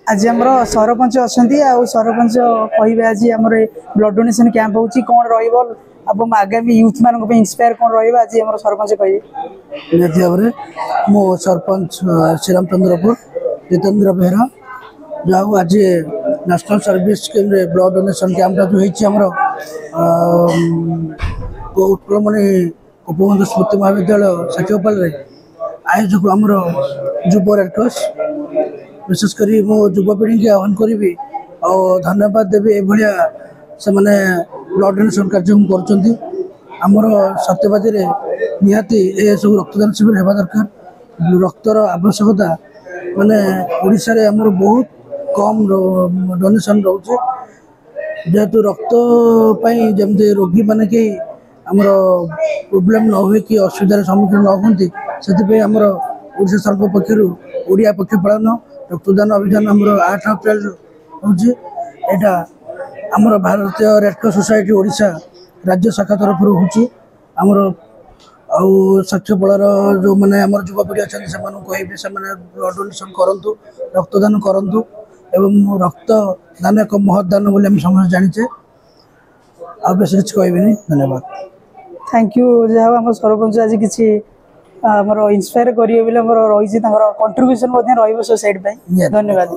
आज आम सरपंच अच्छा सरपंच कहे आज आम ब्लड डोनेशन कैंप हो कौन रगामी यूथ मान इंस्पायर कौन रहा सरपंच कहे निहती भाव में मो सरपंच श्रीरामचंद्रपुर जितेंद्र बेहरा जाऊ आज national service scheme blood donation कैंपटा जो होमर उत्कलमणि गोपबंधु स्मृति महाविद्यालय साक्षीगोपाल आयोजक आमर युव रेडक्रॉस विशेषकर मो युवपीढ़ी के आह्वान करी और धन्यवाद देवी ये से मैंने ब्लड डोनेशन कार्य करमर सत्यवादी निहाती ए सब रक्तदान शिविर होगा दरकार रक्तर आवश्यकता माने ओडिशा रे हमर बहुत कम डोनेशन रोचे जेहेतु रक्त जमती रोगी माने कि हमर प्रोब्लेम न हुए कि असुविधार सम्मुखीन न होती से ओडिशा सरकार पक्षर ओडिया पक्ष पालन रक्तदान अभियान हमर 8 अप्रैल होटा आमर भारतीय रेडक्रॉस सोसाइटी ओडिशा राज्य शाखा तरफ होमर आउ साक्ष्यपड़ार जो मैंने आम युवपीढ़ी अच्छा से कहे ब्लड डोनेशन करूँ रक्तदान करूँ एवं रक्तदान एक महत्दान बोली आम समस्त जाचे आ बेस किसी कहबी धन्यवाद थैंक यू जहाँ आम सरपंच आज किसी इंस्पायर करेंगे रही कंट्रीब्यूशन सोसाइटी धन्यवाद।